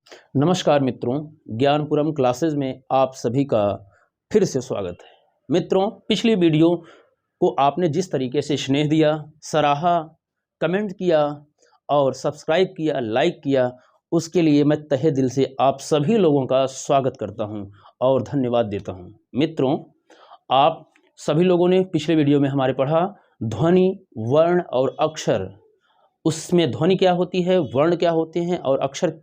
नमस्कार मित्रों, ज्ञानपुरम क्लासेस में आप सभी का फिर से स्वागत है। मित्रों, पिछली वीडियो को आपने जिस तरीके से स्नेह दिया, सराहा, कमेंट किया और सब्सक्राइब किया, लाइक किया, उसके लिए मैं तहे दिल से आप सभी लोगों का स्वागत करता हूं और धन्यवाद देता हूं। मित्रों, आप सभी लोगों ने पिछले वीडियो में हमारे पढ़ा ध्वनि, वर्ण और अक्षर। उसमें ध्वनि क्या होती है, वर्ण क्या होते हैं और अक्षर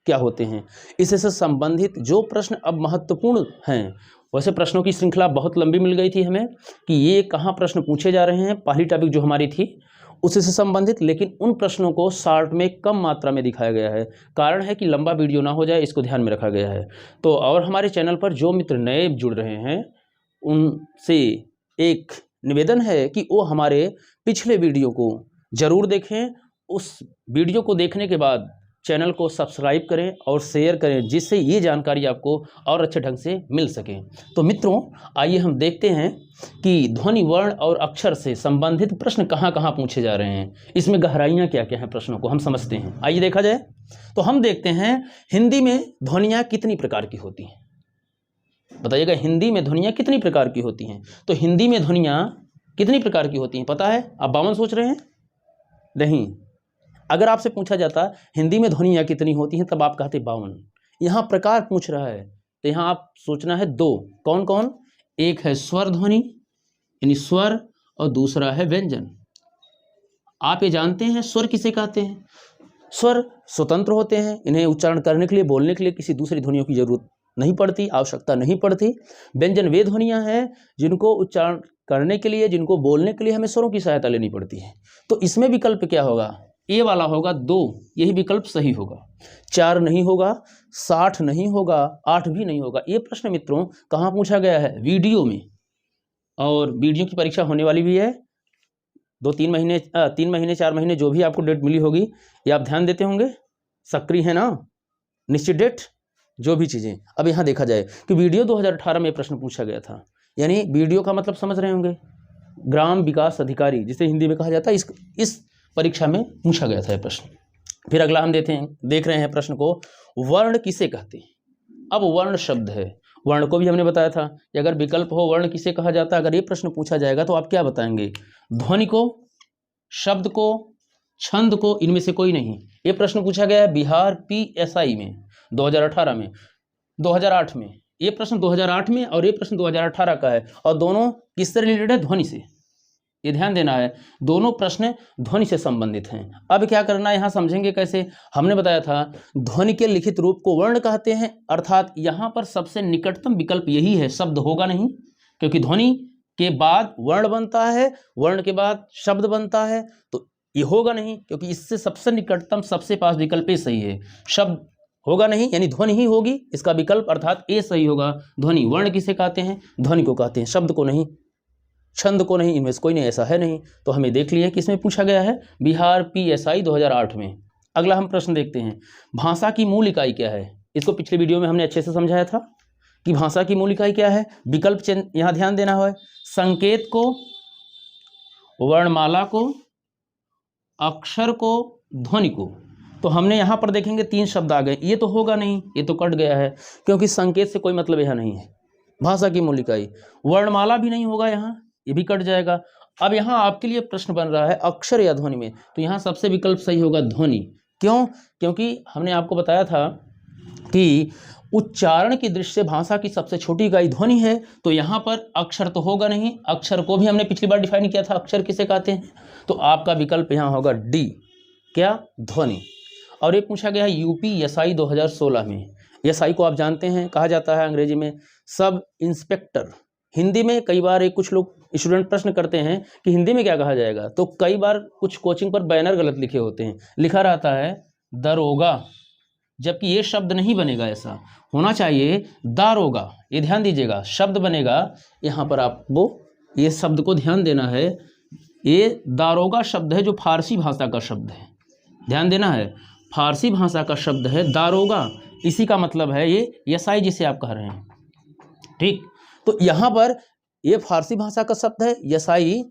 क्या होते हैं, इससे संबंधित जो प्रश्न अब महत्वपूर्ण हैं। वैसे प्रश्नों की श्रृंखला बहुत लंबी मिल गई थी हमें कि ये कहाँ प्रश्न पूछे जा रहे हैं, पहली टॉपिक जो हमारी थी उससे संबंधित, लेकिन उन प्रश्नों को शॉर्ट में कम मात्रा में दिखाया गया है। कारण है कि लंबा वीडियो ना हो जाए, इसको ध्यान में रखा गया है। तो और हमारे चैनल पर जो मित्र नए जुड़ रहे हैं उनसे एक निवेदन है कि वो हमारे पिछले वीडियो को ज़रूर देखें। उस वीडियो को देखने के बाद चैनल को सब्सक्राइब करें और शेयर करें, जिससे ये जानकारी आपको और अच्छे ढंग से मिल सके। तो मित्रों, आइए हम देखते हैं कि ध्वनि, वर्ण और अक्षर से संबंधित प्रश्न कहाँ कहाँ पूछे जा रहे हैं, इसमें गहराइयाँ क्या क्या हैं, प्रश्नों को हम समझते हैं। आइए देखा जाए। तो हम देखते हैं हिंदी में ध्वनियाँ कितनी प्रकार की होती हैं। बताइएगा, हिंदी में ध्वनियाँ कितनी प्रकार की होती हैं। तो हिंदी में ध्वनियाँ कितनी प्रकार की होती हैं पता है? आप 52 सोच रहे हैं? नहीं, अगर आपसे पूछा जाता हिंदी में ध्वनियाँ कितनी होती हैं, तब आप कहते 52। यहाँ प्रकार पूछ रहा है तो यहाँ आप सोचना है दो। कौन कौन? एक है स्वर ध्वनि यानी स्वर, और दूसरा है व्यंजन। आप ये जानते हैं स्वर किसे कहते हैं? स्वर स्वतंत्र होते हैं, इन्हें उच्चारण करने के लिए, बोलने के लिए किसी दूसरी ध्वनियों की जरूरत नहीं पड़ती, आवश्यकता नहीं पड़ती। व्यंजन वे ध्वनियाँ हैं जिनको उच्चारण करने के लिए, जिनको बोलने के लिए हमें स्वरों की सहायता लेनी पड़ती है। तो इसमें विकल्प क्या होगा? ए वाला होगा 2, यही विकल्प सही होगा। 4 नहीं होगा, 60 नहीं होगा, 8 भी नहीं होगा। ये प्रश्न मित्रों कहाँ पूछा गया है? वीडियो में। और वीडियो की परीक्षा होने वाली भी है 3 महीने 4 महीने, जो भी आपको डेट मिली होगी, ये आप ध्यान देते होंगे, सक्रिय है ना, निश्चित डेट, जो भी चीज़ें। अब यहाँ देखा जाए कि वीडियो 2018 में प्रश्न पूछा गया था, यानी वीडियो का मतलब समझ रहे होंगे, ग्राम विकास अधिकारी जिसे हिंदी में कहा जाता है, इस परीक्षा में पूछा गया था यह प्रश्न। फिर अगला हम देख रहे हैं प्रश्न को, वर्ण किसे कहते हैं। अब वर्ण शब्द है, वर्ण को भी हमने बताया था कि अगर विकल्प हो वर्ण किसे कहा जाता है, अगर ये प्रश्न पूछा जाएगा तो आप क्या बताएंगे? ध्वनि को, शब्द को, छंद को, इनमें से कोई नहीं। ये प्रश्न पूछा गया है बिहार PSI में 2018 में, 2008 में। ये प्रश्न 2008 में और ये प्रश्न 2018 का है, और दोनों किससे रिलेटेड है? ध्वनि से। ये ध्यान देना है, दोनों प्रश्न ध्वनि से संबंधित हैं। अब क्या करना है, यहाँ समझेंगे कैसे। हमने बताया था ध्वनि के लिखित रूप को वर्ण कहते हैं, अर्थात यहाँ पर सबसे निकटतम विकल्प यही है, शब्द होगा नहीं, क्योंकि ध्वनि के बाद वर्ण बनता है, वर्ण के बाद शब्द बनता है, तो ये होगा नहीं, क्योंकि इससे सबसे निकटतम, सबसे पास विकल्प ये सही है। शब्द होगा नहीं, यानी ध्वनि ही होगी इसका विकल्प, अर्थात ए सही होगा। ध्वनि, वर्ण किसे कहते हैं? ध्वनि को कहते हैं, शब्द को नहीं, छंद को नहीं, इनमें से कोई नहीं, ऐसा है नहीं। तो हमें देख लिया कि इसमें पूछा गया है बिहार PSI 2008 में। अगला हम प्रश्न देखते हैं, भाषा की मूल इकाई क्या है। इसको पिछले वीडियो में हमने अच्छे से समझाया था कि भाषा की मूल इकाई क्या है। विकल्प यहाँ ध्यान देना है, संकेत को, वर्णमाला को, अक्षर को, ध्वनि को। तो हमने यहाँ पर देखेंगे 3 शब्द आ गए, ये तो होगा नहीं, ये तो कट गया है, क्योंकि संकेत से कोई मतलब यहाँ नहीं है। भाषा की मूल इकाई, वर्णमाला भी नहीं होगा यहाँ, ये भी कट जाएगा। अब यहाँ आपके लिए प्रश्न बन रहा है अक्षर या ध्वनि में, तो यहाँ सबसे विकल्प सही होगा ध्वनि। क्यों? क्योंकि हमने आपको बताया था कि उच्चारण की दृष्टि से भाषा की सबसे छोटी इकाई ध्वनि है, तो यहाँ पर अक्षर तो होगा नहीं। अक्षर को भी हमने पिछली बार डिफाइन किया था, अक्षर किसे कहते हैं, तो आपका विकल्प यहाँ होगा D, क्या? ध्वनि। और ये पूछा गया है UPSI 2016 में। SI को आप जानते हैं, कहा जाता है अंग्रेजी में सब इंस्पेक्टर। हिंदी में कई बार कुछ लोग स्टूडेंट प्रश्न करते हैं कि हिंदी में क्या कहा जाएगा, तो कई बार कुछ कोचिंग पर बैनर गलत लिखे होते हैं, लिखा रहता है दरोगा, जबकि ये शब्द नहीं बनेगा, ऐसा होना चाहिए दारोगा। ये ध्यान दीजिएगा, शब्द बनेगा। यहाँ पर आपको ये शब्द को ध्यान देना है, ये दारोगा शब्द है जो फारसी भाषा का शब्द है, ध्यान देना है, फारसी भाषा का शब्द है दारोगा। इसी का मतलब है ये SI जिसे आप कह रहे हैं, ठीक। तो यहाँ पर ये फारसी भाषा का शब्द है, SI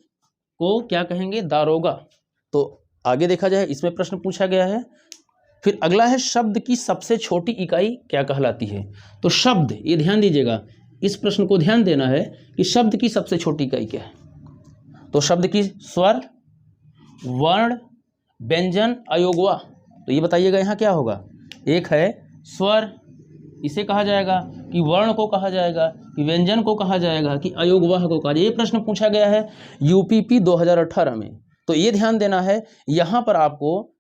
को क्या कहेंगे? दारोगा। तो आगे देखा जाए, इसमें प्रश्न पूछा गया है फिर अगला है शब्द की सबसे छोटी इकाई क्या कहलाती है। तो शब्द, ये ध्यान दीजिएगा, इस प्रश्न को ध्यान देना है कि शब्द की सबसे छोटी इकाई क्या है। तो शब्द की स्वर, वर्ण, व्यंजन, अयोगवा। तो ये बताइएगा यहाँ क्या होगा। एक है स्वर, इसे कहा जाएगा, कि वर्ण को कहा जाएगा, कि व्यंजन को कहा जाएगा, कि अयोगवाह को कहा जाएगा। ये प्रश्न पूछा गया है यूपीपी 2018 में। तो ये ध्यान देना है, यहाँ पर आपको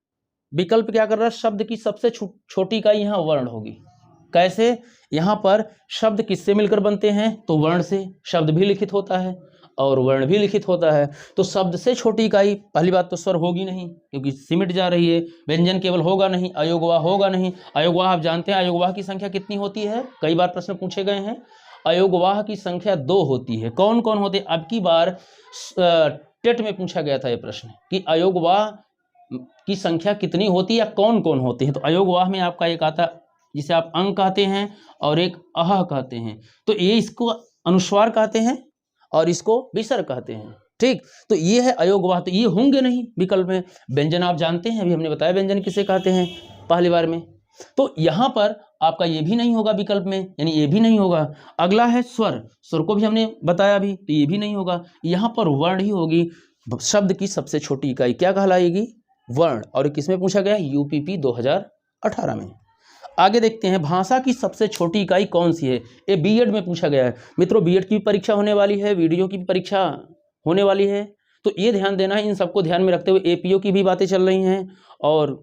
विकल्प क्या कर रहा है, शब्द की सबसे छोटी इकाई यहाँ वर्ण होगी। कैसे, यहाँ पर शब्द किससे मिलकर बनते हैं, तो वर्ण से। शब्द भी लिखित होता है और वर्ण भी लिखित होता है, तो शब्द से छोटी इकाई पहली बात तो स्वर होगी नहीं, क्योंकि सिमट जा रही है। व्यंजन केवल होगा नहीं, अयोगवाह होगा नहीं। अयोगवाह आप जानते हैं अयोगवाह की संख्या कितनी होती है, कई बार प्रश्न पूछे गए हैं। अयोगवाह की संख्या 2 होती है। कौन कौन होते हैं, अब की बार टेट में पूछा गया था ये प्रश्न कि अयोगवाह की संख्या कितनी होती है या कौन कौन होते हैं। तो अयोगवाह में आपका एक आता जिसे आप अंग कहते हैं और एक अह कहते हैं। तो ये इसको अनुस्वार कहते हैं और इसको विसर्ग कहते हैं। ठीक, तो ये है अयोगवाह। तो ये होंगे नहीं विकल्प में। व्यंजन आप जानते हैं, अभी हमने बताया व्यंजन किसे कहते हैं पहली बार में। तो यहाँ पर आपका ये भी नहीं होगा विकल्प में, यानी ये भी नहीं होगा। अगला है स्वर, स्वर को भी हमने बताया अभी, तो ये भी नहीं होगा। यहाँ पर वर्ण ही होगी। शब्द की सबसे छोटी इकाई क्या कहलाएगी, वर्ण। और किसमें पूछा गया, यूपीपी 2018 में। आगे देखते हैं, भाषा की सबसे छोटी इकाई कौन सी है। ये बीएड में पूछा गया है। मित्रों, बीएड की भी परीक्षा होने वाली है, वीडियो की भी परीक्षा होने वाली है, तो ये ध्यान देना है। इन सबको ध्यान में रखते हुए एपीओ की भी बातें चल रही हैं और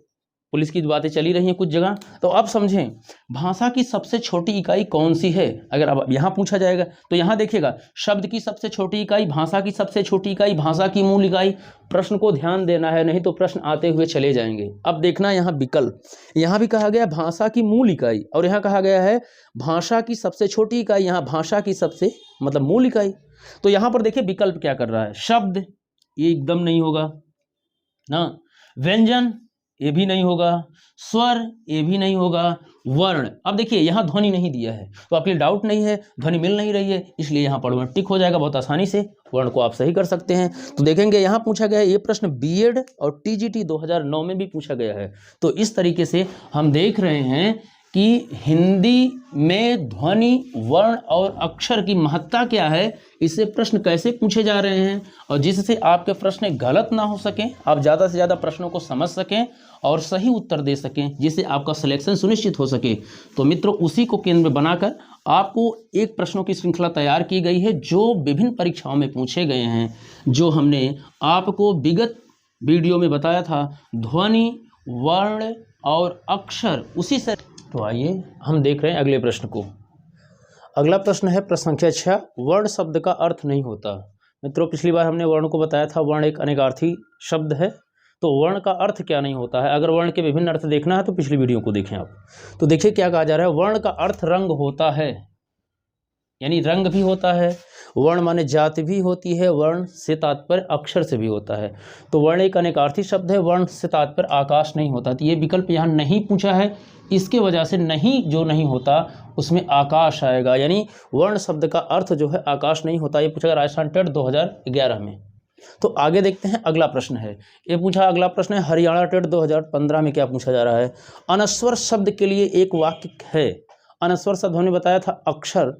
पुलिस की बातें चली रही हैं कुछ जगह। तो अब समझें, भाषा की सबसे छोटी इकाई कौन सी है। अगर अब यहाँ पूछा जाएगा तो यहाँ देखिएगा, शब्द की सबसे छोटी इकाई, भाषा की सबसे छोटी इकाई, भाषा की मूल इकाई। प्रश्न को ध्यान देना है, नहीं तो प्रश्न आते हुए चले जाएंगे। अब देखना यहाँ विकल्प, यहाँ भी कहा गया भाषा की मूल इकाई और यहाँ कहा गया है भाषा की सबसे छोटी इकाई, यहाँ भाषा की सबसे मतलब मूल इकाई। तो यहाँ पर देखिए विकल्प क्या कर रहा है। शब्द, ये एकदम नहीं होगा ना। व्यंजन, ये भी नहीं होगा। स्वर, ये भी नहीं होगा। वर्ण, अब देखिए यहाँ ध्वनि नहीं दिया है, तो आपके लिए डाउट नहीं है, ध्वनि मिल नहीं रही है, इसलिए यहाँ पर वर्ण टिक हो जाएगा बहुत आसानी से। वर्ण को आप सही कर सकते हैं। तो देखेंगे यहाँ पूछा गया है, ये प्रश्न बीएड और टीजीटी 2009 में भी पूछा गया है। तो इस तरीके से हम देख रहे हैं कि हिंदी में ध्वनि, वर्ण और अक्षर की महत्ता क्या है, इससे प्रश्न कैसे पूछे जा रहे हैं, और जिससे आपके प्रश्न गलत ना हो सकें, आप ज़्यादा से ज़्यादा प्रश्नों को समझ सकें और सही उत्तर दे सकें, जिससे आपका सिलेक्शन सुनिश्चित हो सके। तो मित्रों, उसी को केंद्र में बनाकर आपको एक प्रश्नों की श्रृंखला तैयार की गई है, जो विभिन्न परीक्षाओं में पूछे गए हैं, जो हमने आपको विगत वीडियो में बताया था। ध्वनि, वर्ण और अक्षर, उसी से। तो आइए हम देख रहे हैं अगले प्रश्न को। अगला प्रश्न है प्रश्न संख्या 6, वर्ण शब्द का अर्थ नहीं होता। मित्रों, पिछली बार हमने वर्ण को बताया था, वर्ण एक अनेकार्थी शब्द है, तो वर्ण का अर्थ क्या नहीं होता है। अगर वर्ण के विभिन्न अर्थ देखना है तो पिछली वीडियो को देखें आप। तो देखिए क्या कहा जा रहा है, वर्ण का अर्थ रंग होता है, यानी रंग भी होता है। वर्ण माने जाति भी होती है, वर्ण से तात्पर्य अक्षर से भी होता है। तो वर्ण एक अनेकार्थी शब्द है, वर्ण से तात्पर्य आकाश नहीं होता। तो ये विकल्प यहाँ नहीं पूछा है, इसके वजह से नहीं जो नहीं होता उसमें आकाश आएगा, यानी वर्ण शब्द का अर्थ जो है आकाश नहीं होता। ये पूछा गया राजस्थान टेट 2011 में। तो आगे देखते हैं, अगला प्रश्न है, ये पूछा अगला प्रश्न है हरियाणा टेट 2015 में क्या पूछा जा रहा है। अनस्वर शब्द के लिए एक वाक्य है। अनस्वर शब्द हमने बताया था, अक्षर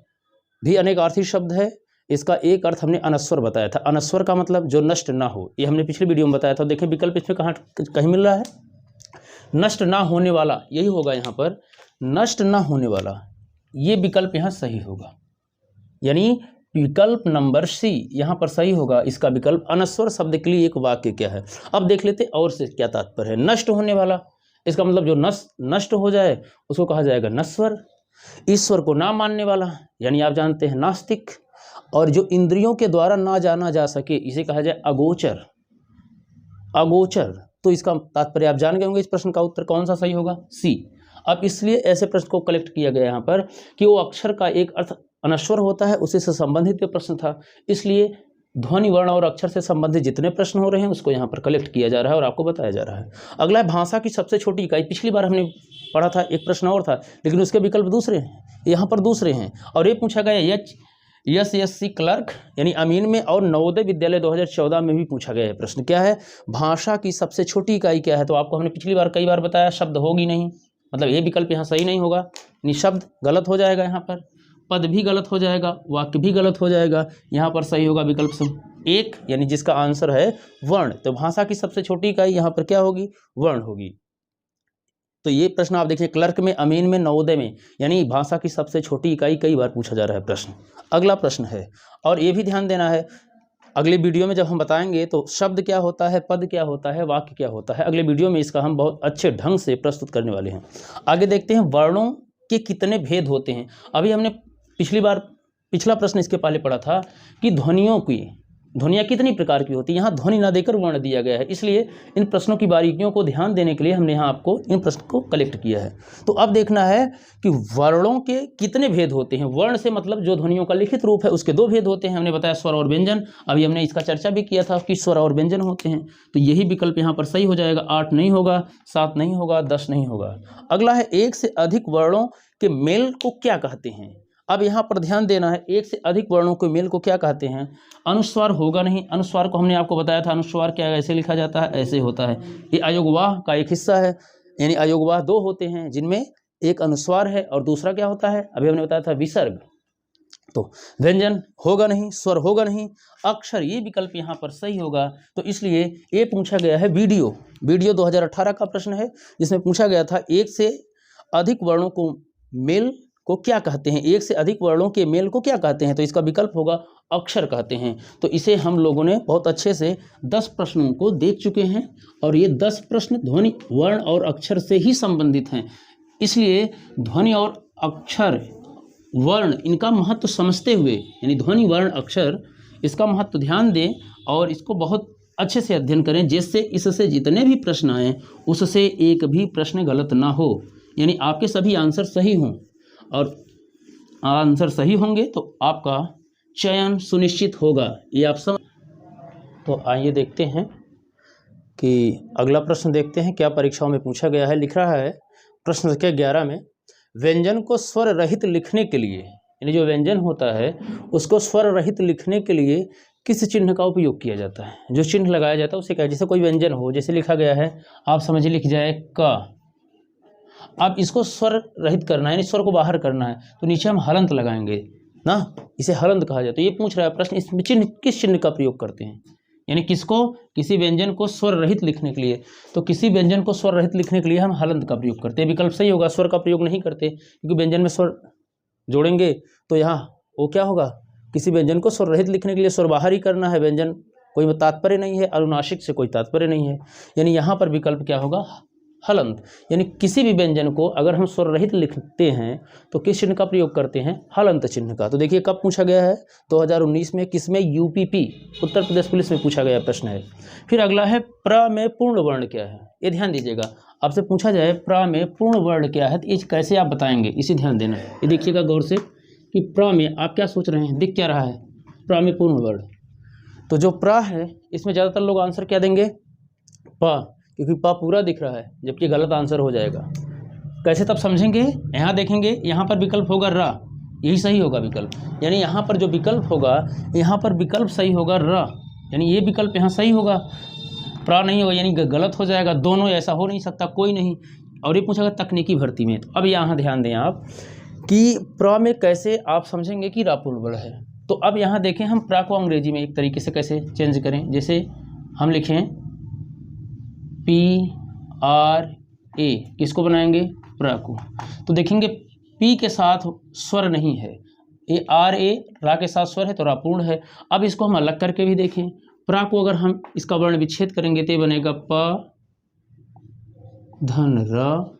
भी अनेकार्थी शब्द है, इसका एक अर्थ हमने अनस्वर बताया था। अनस्वर का मतलब जो नष्ट ना हो, ये हमने पिछली वीडियो में बताया था। देखिए विकल्प इसमें कहाँ कहीं मिल रहा है, नष्ट ना होने वाला, यही होगा यहाँ पर, नष्ट ना होने वाला, ये विकल्प यहाँ सही होगा, यानी विकल्प नंबर सी यहाँ पर सही होगा। इसका विकल्प अनस्वर शब्द के लिए एक वाक्य क्या है। अब देख लेते और से क्या तात्पर्य है। नष्ट होने वाला, इसका मतलब जो नष्ट हो जाए उसको कहा जाएगा नस्वर। ईश्वर को ना मानने वाला, यानी आप जानते हैं नास्तिक। और जो इंद्रियों के द्वारा ना जाना जा सके, इसे कहा जाए अगोचर। अगोचर, तो इसका तात्पर्य आप जान गए होंगे। इस प्रश्न का उत्तर कौन सा सही होगा, सी। अब इसलिए ऐसे प्रश्न को कलेक्ट किया गया यहाँ पर कि वो अक्षर का एक अर्थ अनश्वर होता है, उसी से संबंधित ये प्रश्न था, इसलिए ध्वनि, वर्ण और अक्षर से संबंधित जितने प्रश्न हो रहे हैं उसको यहाँ पर कलेक्ट किया जा रहा है और आपको बताया जा रहा है। अगला है भाषा की सबसे छोटी इकाई। पिछली बार हमने पढ़ा था, एक प्रश्न और था, लेकिन उसके विकल्प दूसरे हैं, यहाँ पर दूसरे हैं। और ये पूछा गया SSC क्लर्क यानी अमीन में और नवोदय विद्यालय 2014 में भी पूछा गया है प्रश्न। क्या है? भाषा की सबसे छोटी इकाई क्या है? तो आपको हमने पिछली बार कई बार बताया, शब्द होगी नहीं, मतलब ये विकल्प यहाँ सही नहीं होगा, यानी शब्द गलत हो जाएगा, यहाँ पर पद भी गलत हो जाएगा, वाक्य भी गलत हो जाएगा, यहाँ पर सही होगा विकल्प एक, यानी जिसका आंसर है वर्ण। तो भाषा की सबसे छोटी इकाई यहाँ पर क्या होगी? वर्ण होगी। तो ये प्रश्न आप देखिए, क्लर्क में, अमीन में, नवोदय में, यानी भाषा की सबसे छोटी इकाई कई बार पूछा जा रहा है प्रश्न। अगला प्रश्न है, और ये भी ध्यान देना है, अगले वीडियो में जब हम बताएंगे तो शब्द क्या होता है, पद क्या होता है, वाक्य क्या होता है, अगले वीडियो में इसका हम बहुत अच्छे ढंग से प्रस्तुत करने वाले हैं। आगे देखते हैं, वर्णों के कितने भेद होते हैं। अभी हमने पिछला प्रश्न इसके पहले पढ़ा था कि ध्वनियाँ कितनी प्रकार की होती है। यहाँ ध्वनि ना देकर वर्ण दिया गया है, इसलिए इन प्रश्नों की बारीकियों को ध्यान देने के लिए हमने यहाँ आपको इन प्रश्न को कलेक्ट किया है। तो अब देखना है कि वर्णों के कितने भेद होते हैं। वर्ण से मतलब जो ध्वनियों का लिखित रूप है उसके दो भेद होते हैं, हमने बताया स्वर और व्यंजन। अभी हमने इसका चर्चा भी किया था कि स्वर और व्यंजन होते हैं। तो यही विकल्प यहाँ पर सही हो जाएगा। 8 नहीं होगा, 7 नहीं होगा, 10 नहीं होगा। अगला है, एक से अधिक वर्णों के मेल को क्या कहते हैं। अब यहाँ पर ध्यान देना है, एक से अधिक वर्णों के मेल को क्या कहते हैं। अनुस्वार होगा नहीं, अनुस्वार को हमने आपको बताया था, अनुस्वार क्या ऐसे लिखा जाता है, ऐसे होता है। ये अयोगवाह का एक हिस्सा है, यानी अयोगवाह दो होते हैं जिनमें एक अनुस्वार है और दूसरा क्या होता है, अभी हमने बताया था विसर्ग। तो व्यंजन होगा नहीं, स्वर होगा नहीं, अक्षर, ये विकल्प यहाँ पर सही होगा। तो इसलिए ये पूछा गया है वीडियो 2018 का प्रश्न है, जिसमें पूछा गया था एक से अधिक वर्णों को मेल को क्या कहते हैं, एक से अधिक वर्णों के मेल को क्या कहते हैं। तो इसका विकल्प होगा अक्षर कहते हैं। तो इसे हम लोगों ने बहुत अच्छे से 10 प्रश्नों को देख चुके हैं, और ये 10 प्रश्न ध्वनि, वर्ण और अक्षर से ही संबंधित हैं। इसलिए ध्वनि और अक्षर, वर्ण, इनका महत्व समझते हुए, यानी ध्वनि, वर्ण, अक्षर, इसका महत्व ध्यान दें और इसको बहुत अच्छे से अध्ययन करें, जिससे इससे जितने भी प्रश्न आए उससे एक भी प्रश्न गलत ना हो, यानी आपके सभी आंसर सही हों। और आंसर सही होंगे तो आपका चयन सुनिश्चित होगा, ये आप समझ। तो आइए देखते हैं कि अगला प्रश्न देखते हैं क्या परीक्षाओं में पूछा गया है। लिख रहा है प्रश्न संख्या 11 में, व्यंजन को स्वर रहित लिखने के लिए, यानी जो व्यंजन होता है उसको स्वर रहित लिखने के लिए किस चिन्ह का उपयोग किया जाता है। जो चिन्ह लगाया जाता है उसे क्या, जैसे कोई व्यंजन हो, जैसे लिखा गया है, आप समझिए लिख जाए क। अब इसको स्वर रहित करना है, यानी स्वर को बाहर करना है, तो नीचे हम हलंत लगाएंगे ना, इसे हलंत कहा जाता है। तो ये पूछ रहा है प्रश्न, इसमें चिन्ह, किस चिन्ह का प्रयोग करते हैं, यानी किसको, किसी व्यंजन को स्वर रहित लिखने के लिए। तो किसी व्यंजन को स्वर रहित लिखने के लिए हम हलंत का प्रयोग करते हैं। विकल्प सही होगा, स्वर का प्रयोग नहीं करते, क्योंकि व्यंजन में स्वर जोड़ेंगे तो यहाँ वो क्या होगा, किसी व्यंजन को स्वर रहित लिखने के लिए स्वर बाहर ही करना है, व्यंजन कोई तात्पर्य नहीं है, अनुनासिक से कोई तात्पर्य नहीं है, यानी यहाँ पर विकल्प क्या होगा, हलंत। यानी किसी भी व्यंजन को अगर हम स्वर रहित लिखते हैं तो किस चिन्ह का प्रयोग करते हैं, हलंत चिन्ह का। तो देखिए कब पूछा गया है, 2019 में, किसमें, यूपीपी, उत्तर प्रदेश पुलिस में पूछा गया प्रश्न है। फिर अगला है, प्र में पूर्ण वर्ण क्या है। ये ध्यान दीजिएगा, आपसे पूछा जाए प्र में पूर्ण वर्ण क्या है, तो ये कैसे आप बताएंगे, इसे ध्यान देना है। ये देखिएगा गौर से कि प्र में आप क्या सोच रहे हैं, दिख क्या रहा है, प्र में पूर्ण वर्ण। तो जो प्र है इसमें ज़्यादातर लोग आंसर क्या देंगे, प, क्योंकि प पूरा दिख रहा है, जबकि गलत आंसर हो जाएगा। कैसे तब समझेंगे, यहाँ देखेंगे, यहाँ पर विकल्प होगा र, यही सही होगा विकल्प, यानी यहाँ पर जो विकल्प होगा, यहाँ पर विकल्प सही होगा र, यानी ये विकल्प यहाँ सही होगा, प्रा नहीं होगा, यानी गलत हो जाएगा। दोनों ऐसा हो नहीं सकता, कोई नहीं। और ये पूछा गया तकनीकी भर्ती में। तो अब यहाँ ध्यान दें आप कि प्रा में कैसे आप समझेंगे कि रा पूर्ण वर्ण है। तो अब यहाँ देखें, हम प्रा को अंग्रेजी में एक तरीके से कैसे चेंज करें, जैसे हम लिखें PRA, किसको बनाएंगे, प्रा को। तो देखेंगे P के साथ स्वर नहीं है, ये RA, रा के साथ स्वर है तो रा पूर्ण है। अब इसको हम अलग करके भी देखें, प्रा को अगर हम इसका वर्ण विच्छेद करेंगे तो ये बनेगा प धन र,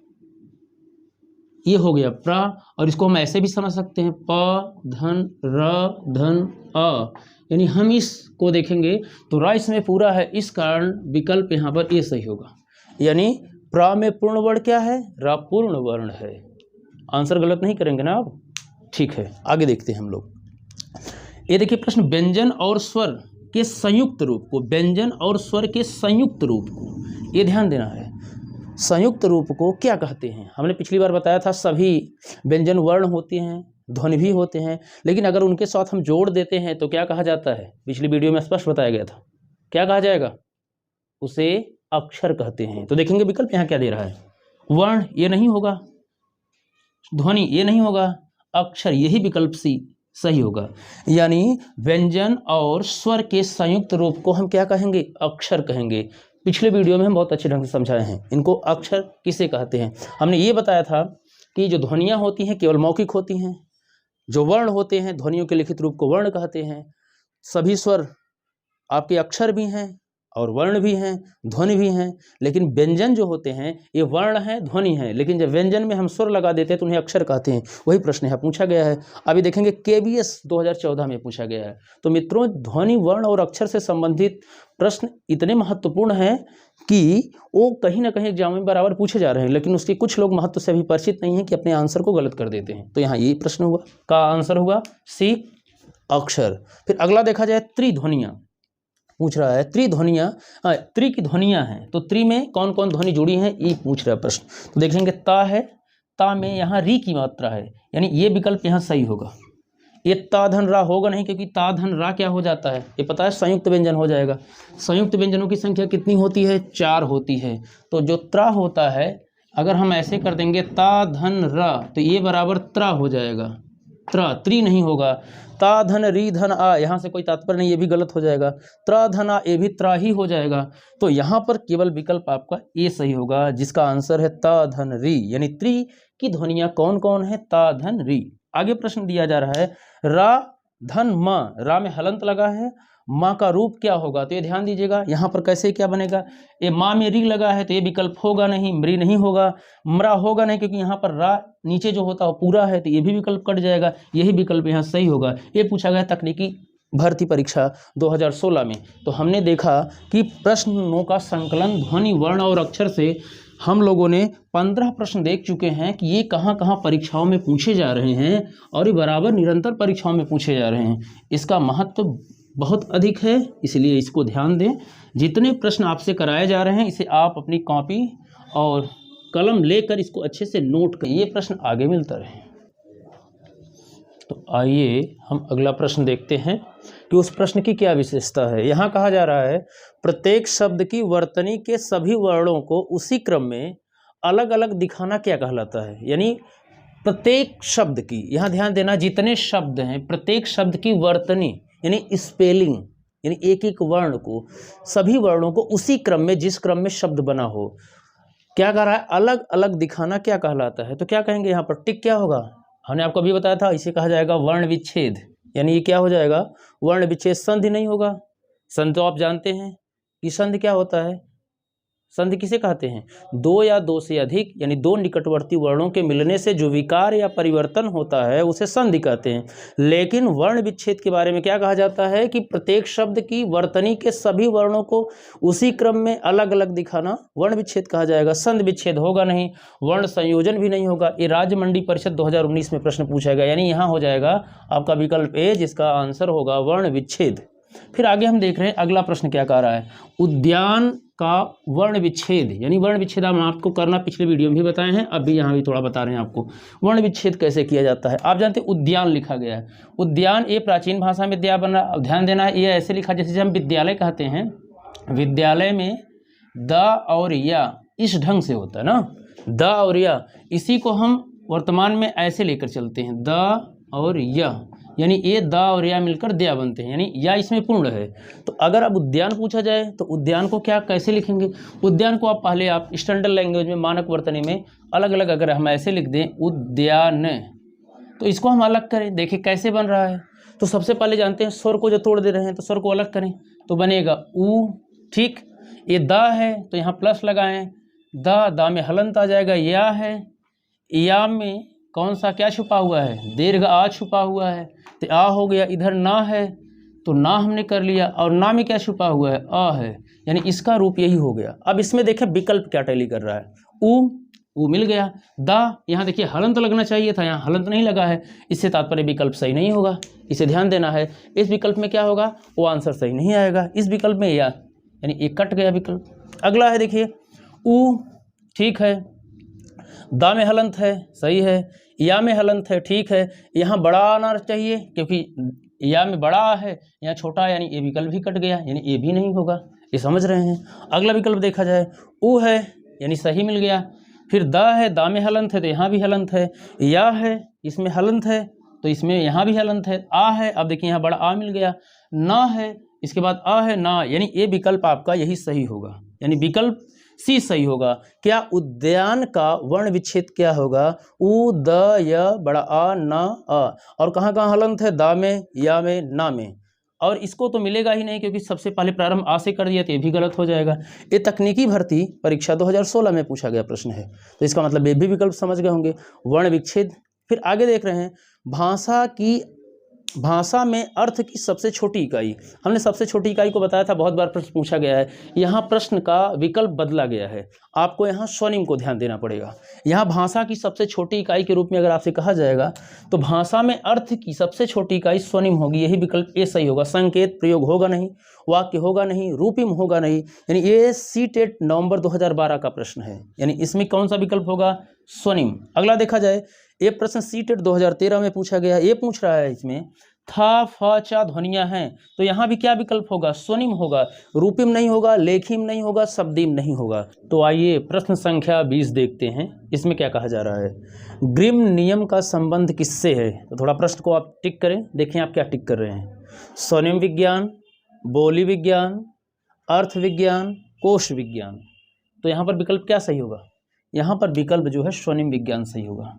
ये हो गया प्रा। और इसको हम ऐसे भी समझ सकते हैं, प धन र धन अ, यानी हम इसको देखेंगे तो रा इसमें पूरा है, इस कारण विकल्प यहाँ पर ये सही होगा। यानी प्रा में पूर्ण वर्ण क्या है, रा पूर्ण वर्ण है। आंसर गलत नहीं करेंगे ना आप, ठीक है। आगे देखते हैं हम लोग। ये देखिए प्रश्न, व्यंजन और स्वर के संयुक्त रूप को, व्यंजन और स्वर के संयुक्त रूप को, ये ध्यान देना है, संयुक्त रूप को क्या कहते हैं। हमने पिछली बार बताया था सभी व्यंजन वर्ण होते हैं, ध्वनि भी होते हैं, लेकिन अगर उनके साथ हम जोड़ देते हैं तो क्या कहा जाता है? पिछली वीडियो में स्पष्ट बताया गया था, क्या कहा जाएगा? उसे अक्षर कहते हैं। तो देखेंगे विकल्प यहाँ क्या दे रहा है, वर्ण ये नहीं होगा, ध्वनि ये नहीं होगा, अक्षर यही विकल्प सी सही होगा। यानी व्यंजन और स्वर के संयुक्त रूप को हम क्या कहेंगे? अक्षर कहेंगे। पिछले वीडियो में हम बहुत अच्छे ढंग से समझाए हैं इनको अक्षर किसे कहते हैं। हमने ये बताया था कि जो ध्वनियाँ होती हैं केवल मौखिक होती हैं, जो वर्ण होते हैं ध्वनियों के लिखित रूप को वर्ण कहते हैं। सभी स्वर आपके अक्षर भी हैं और वर्ण भी हैं, ध्वनि भी हैं, लेकिन व्यंजन जो होते हैं ये वर्ण हैं, ध्वनि हैं, लेकिन जब व्यंजन में हम स्वर लगा देते हैं तो उन्हें अक्षर कहते हैं। वही प्रश्न यहाँ पूछा गया है। अभी देखेंगे KBS 2014 में पूछा गया है। तो मित्रों, ध्वनि, वर्ण और अक्षर से संबंधित प्रश्न इतने महत्वपूर्ण हैं कि वो कहीं ना कहीं एग्जाम में बराबर पूछे जा रहे हैं, लेकिन उसके कुछ लोग महत्व से अभी परिचित नहीं हैं कि अपने आंसर को गलत कर देते हैं। तो यहाँ यही प्रश्न हुआ, का आंसर होगा सी, अक्षर। फिर अगला देखा जाए, त्रिध्वनियाँ पूछ रहा है। त्रिध्वनियाँ, त्रि की ध्वनियाँ हैं, तो त्रि में कौन कौन ध्वनि जुड़ी हैं ये पूछ रहा है प्रश्न। तो देखेंगे ता है, ता में यहाँ री की मात्रा है, यानी ये विकल्प यहाँ सही होगा। ये ता धन रा होगा नहीं, क्योंकि ता धन रा क्या हो जाता है ये पता है, संयुक्त व्यंजन हो जाएगा। संयुक्त व्यंजनों की संख्या कितनी होती है? 4 होती है। तो जो त्रा होता है, अगर हम ऐसे कर देंगे ता धन रा, तो ये बराबर त्रा हो जाएगा, त्रा, त्रि नहीं होगा। ता धन री धन आ, यहाँ से कोई तात्पर्य नहीं, ये भी गलत हो जाएगा। त्रा धन आ, ये भी त्रा ही हो जाएगा। तो यहाँ पर केवल विकल्प आपका ए सही होगा, जिसका आंसर है ता धन री, यानी त्रि की ध्वनियाँ कौन कौन है? ता धन री। आगे प्रश्न दिया जा रहा है, रा धन मा, रा में हलंत लगा है, माँ का रूप क्या होगा? तो ये ध्यान दीजिएगा, यहाँ पर कैसे क्या बनेगा, ये माँ में री लगा है तो ये विकल्प होगा नहीं, मृ नहीं होगा, मरा होगा नहीं, क्योंकि यहाँ पर रा नीचे जो होता है वो पूरा है, तो ये भी विकल्प कट जाएगा, यही विकल्प यहाँ सही होगा। ये पूछा गया तकनीकी भर्ती परीक्षा 2016 में। तो हमने देखा कि प्रश्नों का संकलन ध्वनि, वर्ण और अक्षर से हम लोगों ने 15 प्रश्न देख चुके हैं कि ये कहाँ कहाँ परीक्षाओं में पूछे जा रहे हैं, और ये बराबर निरंतर परीक्षाओं में पूछे जा रहे हैं। इसका महत्व बहुत अधिक है, इसलिए इसको ध्यान दें। जितने प्रश्न आपसे कराए जा रहे हैं इसे आप अपनी कॉपी और कलम लेकर इसको अच्छे से नोट करें, ये प्रश्न आगे मिलता रहे। तो आइए हम अगला प्रश्न देखते हैं कि उस प्रश्न की क्या विशेषता है। यहाँ कहा जा रहा है, प्रत्येक शब्द की वर्तनी के सभी वर्णों को उसी क्रम में अलग अलग दिखाना क्या कहलाता है? यानी प्रत्येक शब्द की, यहाँ ध्यान देना, जितने शब्द हैं प्रत्येक शब्द की वर्तनी यानी स्पेलिंग, यानी एक एक वर्ण को, सभी वर्णों को उसी क्रम में, जिस क्रम में शब्द बना हो, क्या कह रहा है? अलग अलग दिखाना क्या कहलाता है? तो क्या कहेंगे यहाँ पर? टिक क्या होगा? हमने आपको अभी बताया था, इसे कहा जाएगा वर्ण विच्छेद। यानी ये क्या हो जाएगा? वर्ण विच्छेद। संधि नहीं होगा। संधि तो आप जानते हैं कि संधि क्या होता है? संधि किसे कहते हैं? दो या दो से अधिक यानी दो निकटवर्ती वर्णों के मिलने से जो विकार या परिवर्तन होता है उसे संधि कहते हैं। लेकिन वर्ण विच्छेद के बारे में क्या कहा जाता है कि प्रत्येक शब्द की वर्तनी के सभी वर्णों को उसी क्रम में अलग अलग दिखाना वर्ण विच्छेद कहा जाएगा। संधि विच्छेद होगा नहीं, वर्ण संयोजन भी नहीं होगा। ये राज्य मंडी परिषद 2019 में प्रश्न पूछा गया, यानी यहाँ हो जाएगा आपका विकल्प ए, जिसका आंसर होगा वर्ण विच्छेद। फिर आगे हम देख रहे हैं अगला प्रश्न क्या कह रहा है, उद्यान का वर्ण विच्छेद, यानी वर्ण विच्छेद हम आपको करना पिछले वीडियो में भी बताए हैं, अब भी यहाँ भी थोड़ा बता रहे हैं आपको वर्ण विच्छेद कैसे किया जाता है। आप जानते हैं उद्यान लिखा गया है, उद्यान ये प्राचीन भाषा में विद्या बना, ध्यान देना है, ये ऐसे लिखा जैसे हम विद्यालय कहते हैं, विद्यालय में द और या इस ढंग से होता है ना, द और या, इसी को हम वर्तमान में ऐसे लेकर चलते हैं, द और या, यानी ये द और या मिलकर दया बनते हैं, यानी या इसमें पूर्ण है। तो अगर अब उद्यान पूछा जाए तो उद्यान को क्या कैसे लिखेंगे? उद्यान को आप पहले आप स्टैंडर्ड लैंग्वेज में, मानक वर्तनी में अलग अलग अगर हम ऐसे लिख दें उद्यान, तो इसको हम अलग करें, देखिए कैसे बन रहा है। तो सबसे पहले जानते हैं स्वर को जो तोड़ दे रहे हैं, तो स्वर को अलग करें तो बनेगा ऊ, ठीक। ये द है तो यहाँ प्लस लगाएं, द में हलंत आ जाएगा, या है, या में कौन सा क्या छुपा हुआ है? दीर्घ आ छुपा हुआ है, तो आ हो गया। इधर ना है तो ना हमने कर लिया, और ना में क्या छुपा हुआ है? आ है, यानी इसका रूप यही हो गया। अब इसमें देखें विकल्प क्या टैली कर रहा है, ऊ मिल गया। द यहाँ देखिए हलंत लगना चाहिए था, यहाँ हलंत नहीं लगा है, इससे तात्पर्य विकल्प सही नहीं होगा, इसे ध्यान देना है। इस विकल्प में क्या होगा? वो आंसर सही नहीं आएगा। इस विकल्प में या, यानी एक कट गया विकल्प। अगला है देखिए ऊ, ठीक है, दा में हलंत है, सही है। या में हलंत है, ठीक है। यहाँ बड़ा आना चाहिए क्योंकि या में बड़ा आ है, यहाँ छोटा, यानी ए विकल्प भी कट गया, यानी ए भी नहीं होगा, ये समझ रहे हैं। अगला विकल्प देखा जाए, उ है यानी सही मिल गया। फिर द है, दा में हलंत है तो यहाँ भी हलंत है। या है, इसमें हलंत है तो इसमें यहाँ भी हलंत है। आ है, अब देखिए यहाँ बड़ा आ मिल गया। ना है, इसके बाद आ है, ना, यानी ए विकल्प आपका यही सही होगा, यानी विकल्प सी सही होगा। क्या उद्यान का वर्ण विच्छेद क्या होगा? उ द य बड़ा आ ना आ, और कहाँ कहाँ हलंत है? दा में, या में, ना में। और इसको तो मिलेगा ही नहीं क्योंकि सबसे पहले प्रारंभ आ से कर दिया तो ये भी गलत हो जाएगा। ये तकनीकी भर्ती परीक्षा 2016 में पूछा गया प्रश्न है, तो इसका मतलब ये भी विकल्प समझ गए होंगे, वर्ण विच्छेद। फिर आगे देख रहे हैं, भाषा में अर्थ की सबसे छोटी इकाई। हमने सबसे छोटी इकाई को बताया था, बहुत बार प्रश्न पूछा गया है। यहाँ प्रश्न का विकल्प बदला गया है, आपको यहाँ स्वनिम को ध्यान देना पड़ेगा। यहाँ भाषा की सबसे छोटी इकाई के रूप में अगर आपसे कहा जाएगा तो भाषा में अर्थ की सबसे छोटी इकाई स्वनिम होगी, यही विकल्प ए सही होगा। संकेत प्रयोग होगा नहीं, वाक्य होगा नहीं, रूपिम होगा नहीं, यानी ये सीटेट नवंबर 2012 का प्रश्न है, यानी इसमें कौन सा विकल्प होगा? स्वनिम। अगला देखा जाए, ये प्रश्न सीटेट 2013 में पूछा गया, ये पूछ रहा है इसमें था फ चा ध्वनियां हैं, तो यहाँ भी क्या विकल्प होगा? स्वनिम होगा, रूपिम नहीं होगा, लेखिम नहीं होगा, शब्दिम नहीं होगा। तो आइए प्रश्न संख्या 20 देखते हैं, इसमें क्या कहा जा रहा है। ग्रिम नियम का संबंध किससे है? तो थोड़ा प्रश्न को आप टिक करें, देखें आप क्या टिक कर रहे हैं। स्वनिम विज्ञान, बोली विज्ञान, अर्थ विज्ञान, कोश विज्ञान। तो यहाँ पर विकल्प क्या सही होगा? यहाँ पर विकल्प जो है स्वनिम विज्ञान सही होगा।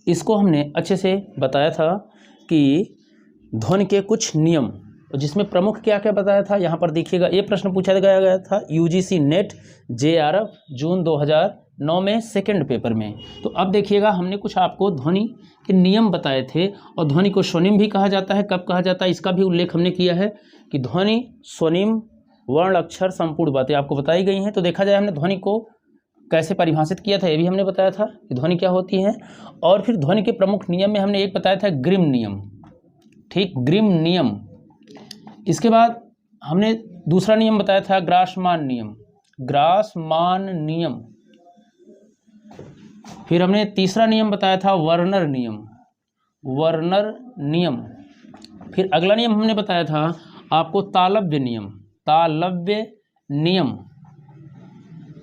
इसको हमने अच्छे से बताया था कि ध्वनि के कुछ नियम, जिसमें प्रमुख क्या क्या बताया था। यहाँ पर देखिएगा, ये प्रश्न पूछा गया था यूजीसी नेट जेआरएफ जून 2009 में सेकंड पेपर में। तो अब देखिएगा, हमने कुछ आपको ध्वनि के नियम बताए थे, और ध्वनि को स्वनिम भी कहा जाता है। कब कहा जाता है इसका भी उल्लेख हमने किया है कि ध्वनि, स्वनिम, वर्ण, अक्षर, संपूर्ण बातें आपको बताई गई हैं। तो देखा जाए हमने ध्वनि को कैसे परिभाषित किया था, ये भी हमने बताया था कि ध्वनि क्या होती है। और फिर ध्वनि के प्रमुख नियम में हमने एक बताया था ग्रिम नियम, ठीक, ग्रिम नियम। इसके बाद हमने दूसरा नियम बताया था ग्रासमान नियम, ग्रासमान नियम। फिर हमने तीसरा नियम बताया था वर्नर नियम, वर्नर नियम। फिर अगला नियम हमने बताया था आपको तालव्य नियम, तालव्य नियम।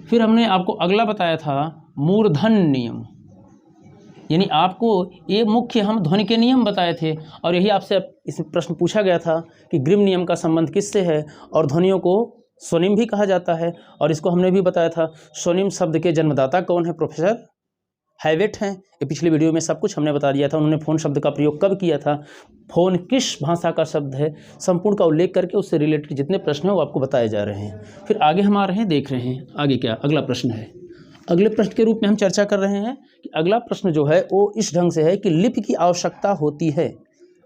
फिर हमने आपको अगला बताया था मूर्धन नियम, यानी आपको ये मुख्य हम ध्वनि के नियम बताए थे, और यही आपसे इस प्रश्न पूछा गया था कि ग्रिम नियम का संबंध किससे है, और ध्वनियों को स्वनिम भी कहा जाता है। और इसको हमने भी बताया था, स्वनिम शब्द के जन्मदाता कौन है? प्रोफेसर हैविट हैं। ये पिछली वीडियो में सब कुछ हमने बता दिया था। उन्होंने फोन शब्द का प्रयोग कब किया था, फोन किस भाषा का शब्द है, संपूर्ण का उल्लेख करके उससे रिलेटेड जितने प्रश्न हैं वो आपको बताए जा रहे हैं। फिर आगे हम आ रहे हैं, देख रहे हैं आगे क्या अगला प्रश्न है। अगले प्रश्न के रूप में हम चर्चा कर रहे हैं कि अगला प्रश्न जो है वो इस ढंग से है कि लिपि की आवश्यकता होती है।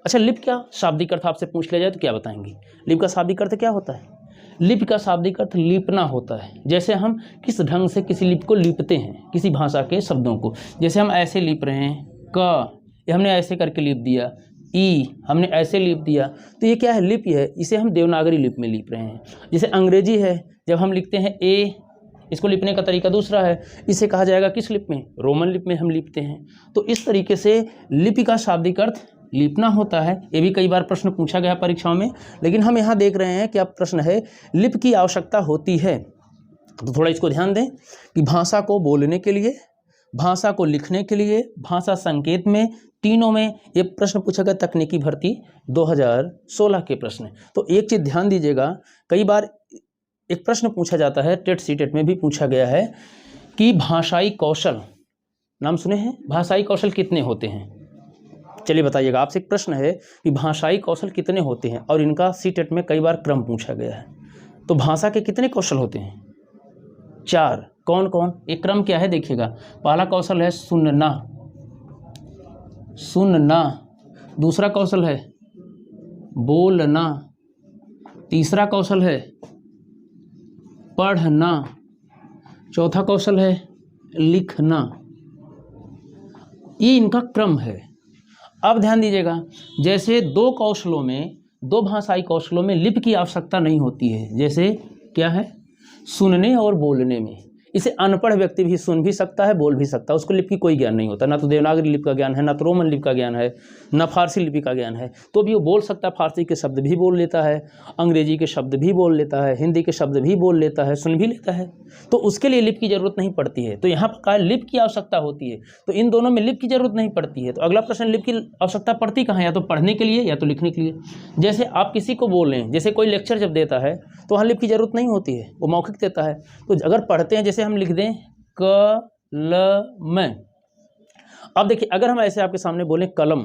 अच्छा, लिपि क्या शाब्दिक अर्थ आपसे पूछ लिया जाए तो क्या बताएंगे? लिपि का शाब्दिक अर्थ क्या होता है? लिपि का शाब्दिक अर्थ लीपना होता है। जैसे हम किस ढंग से किसी लिपि को लीपते हैं, किसी भाषा के शब्दों को, जैसे हम ऐसे लीप रहे हैं, क ये हमने ऐसे करके लीप दिया, ई हमने ऐसे लीप दिया, तो ये क्या है? लिपि है। इसे हम देवनागरी लिपि में लीप रहे हैं। जैसे अंग्रेजी है, जब हम लिखते हैं ए, इसको लिपने का तरीका दूसरा है, इसे कहा जाएगा किस लिपि में? रोमन लिपि में हम लिपते हैं। तो इस तरीके से लिपि का शाब्दिक अर्थ लिपना होता है। ये भी कई बार प्रश्न पूछा गया परीक्षाओं में, लेकिन हम यहाँ देख रहे हैं कि अब प्रश्न है लिपि की आवश्यकता होती है। तो थोड़ा इसको ध्यान दें कि भाषा को बोलने के लिए, भाषा को लिखने के लिए, भाषा संकेत में, तीनों में ये प्रश्न पूछा गया तकनीकी भर्ती 2016 के प्रश्न। तो एक चीज़ ध्यान दीजिएगा, कई बार एक प्रश्न पूछा जाता है, टेट सीटेट में भी पूछा गया है कि भाषाई कौशल, नाम सुने हैं? भाषाई कौशल कितने होते हैं? चलिए बताइएगा। आपसे एक प्रश्न है कि भाषाई कौशल कितने होते हैं, और इनका सीटेट में कई बार क्रम पूछा गया है। तो भाषा के कितने कौशल होते हैं? 4। कौन कौन? एक क्रम क्या है देखिएगा। पहला कौशल है सुनना, सुनना। दूसरा कौशल है बोलना। तीसरा कौशल है पढ़ना। चौथा कौशल है लिखना। ये इनका क्रम है। अब ध्यान दीजिएगा, जैसे दो कौशलों में, दो भाषाई कौशलों में लिपि की आवश्यकता नहीं होती है, जैसे क्या है? सुनने और बोलने में। इसे अनपढ़ व्यक्ति भी सुन भी सकता है, बोल भी सकता है, उसको लिपि की कोई ज्ञान नहीं होता, ना तो देवनागरी लिपि का ज्ञान है, ना तो रोमन लिपि का ज्ञान है, ना फारसी लिपि का ज्ञान है, तो भी वो बोल सकता है, फारसी के शब्द भी बोल लेता है, अंग्रेजी के शब्द भी बोल लेता है, हिंदी के शब्द भी बोल लेता है, सुन भी लेता है, तो उसके लिए लिपि की जरूरत नहीं पड़ती है। तो यहाँ पर कहा लिपि की आवश्यकता होती है, तो इन दोनों में लिपि की जरूरत नहीं पड़ती है। तो अगला प्रश्न, लिपि की आवश्यकता पड़ती कहाँ है? या तो पढ़ने के लिए या तो लिखने के लिए। जैसे आप किसी को बोल रहे हैं, जैसे कोई लेक्चर जब देता है तो वहाँ लिपि की जरूरत नहीं होती है, वो मौखिक देता है। तो अगर पढ़ते हैं, जैसे हम लिख दें कलम, अब देखिए अगर हम ऐसे आपके सामने बोलें कलम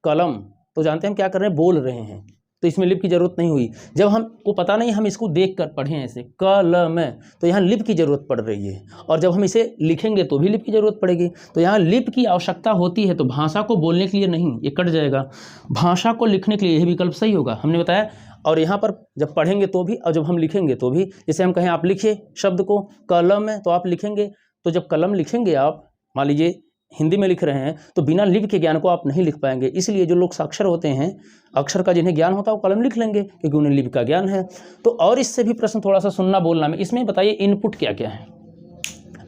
कलम, तो जानते हैं हम क्या कर रहे हैं, बोल रहे हैं, तो इसमें लिपि की जरूरत नहीं हुई। जब हमको पता नहीं, हम इसको देख कर पढ़ें ऐसे कलम, तो यहाँ लिपि की जरूरत पड़ रही है, और जब हम इसे लिखेंगे तो भी लिपि की जरूरत पड़ेगी। तो यहाँ लिपि की आवश्यकता होती है, तो भाषा को बोलने के लिए नहीं, ये कट जाएगा, भाषा को लिखने के लिए यह विकल्प सही होगा, हमने बताया। और यहाँ पर जब पढ़ेंगे तो भी और जब हम लिखेंगे तो भी, जैसे हम कहें आप लिखिए शब्द को कलम है, तो आप लिखेंगे, तो जब कलम लिखेंगे आप, मान लीजिए हिंदी में लिख रहे हैं, तो बिना लिपि के ज्ञान को आप नहीं लिख पाएंगे। इसलिए जो लोग साक्षर होते हैं, अक्षर का जिन्हें ज्ञान होता है, वो कलम लिख लेंगे क्योंकि उन्हें लिपि का ज्ञान है। तो और इससे भी प्रश्न थोड़ा सा सुनना बोलना में, इसमें बताइए इनपुट क्या क्या है।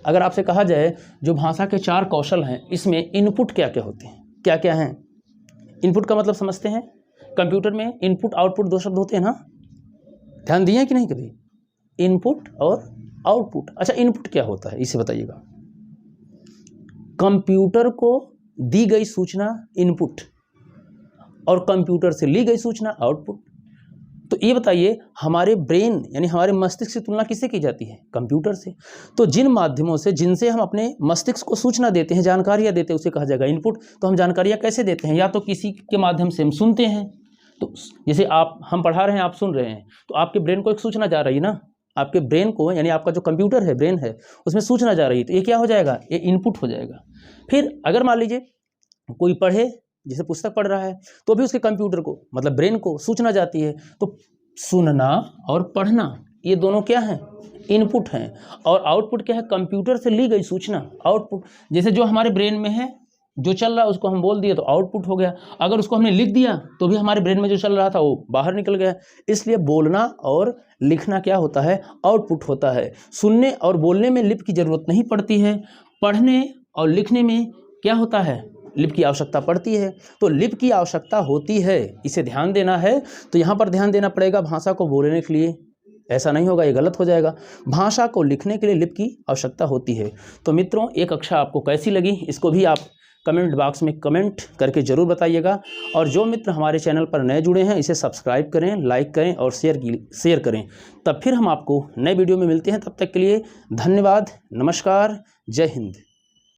अगर आपसे कहा जाए जो भाषा के 4 कौशल हैं, इसमें इनपुट क्या क्या होते हैं, क्या क्या हैं? इनपुट का मतलब समझते हैं, कंप्यूटर में इनपुट आउटपुट 2 शब्द होते हैं ना, ध्यान दिए कि नहीं कभी? इनपुट और आउटपुट। अच्छा, इनपुट क्या होता है इसे बताइएगा। कंप्यूटर को दी गई सूचना इनपुट, और कंप्यूटर से ली गई सूचना आउटपुट। तो ये बताइए, हमारे ब्रेन यानी हमारे मस्तिष्क से तुलना किससे की जाती है? कंप्यूटर से। तो जिन माध्यमों से, जिनसे हम अपने मस्तिष्क को सूचना देते हैं, जानकारियाँ देते हैं, उसे कहा जाएगा इनपुट। तो हम जानकारियाँ कैसे देते हैं? या तो किसी के माध्यम से हम सुनते हैं, तो जैसे हम पढ़ा रहे हैं, आप सुन रहे हैं, तो आपके ब्रेन को एक सूचना जा रही है ना, आपके ब्रेन को, यानी आपका जो कंप्यूटर है, ब्रेन है, उसमें सूचना जा रही है, तो ये क्या हो जाएगा? ये इनपुट हो जाएगा। फिर अगर मान लीजिए कोई पढ़े, जैसे पुस्तक पढ़ रहा है, तो भी उसके कंप्यूटर को, मतलब ब्रेन को सूचना जाती है। तो सुनना और पढ़ना, ये दोनों क्या हैं? इनपुट हैं। और आउटपुट क्या है? कंप्यूटर से ली गई सूचना, आउटपुट। जैसे जो हमारे ब्रेन में है, जो चल रहा है, उसको हम बोल दिए तो आउटपुट हो गया। अगर उसको हमने लिख दिया तो भी हमारे ब्रेन में जो चल रहा था वो बाहर निकल गया। इसलिए बोलना और लिखना क्या होता है? आउटपुट होता है। सुनने और बोलने में लिपि की जरूरत नहीं पड़ती है, पढ़ने और लिखने में क्या होता है? लिपि की आवश्यकता पड़ती है। तो लिपि की आवश्यकता होती है, इसे ध्यान देना है। तो यहाँ पर ध्यान देना पड़ेगा, भाषा को बोलने के लिए ऐसा नहीं होगा, ये गलत हो जाएगा। भाषा को लिखने के लिए लिपि की आवश्यकता होती है। तो मित्रों, एक कक्षा आपको कैसी लगी, इसको भी आप कमेंट बॉक्स में कमेंट करके ज़रूर बताइएगा। और जो मित्र हमारे चैनल पर नए जुड़े हैं, इसे सब्सक्राइब करें, लाइक करें और शेयर करें। तब फिर हम आपको नए वीडियो में मिलते हैं। तब तक के लिए धन्यवाद, नमस्कार, जय हिंद।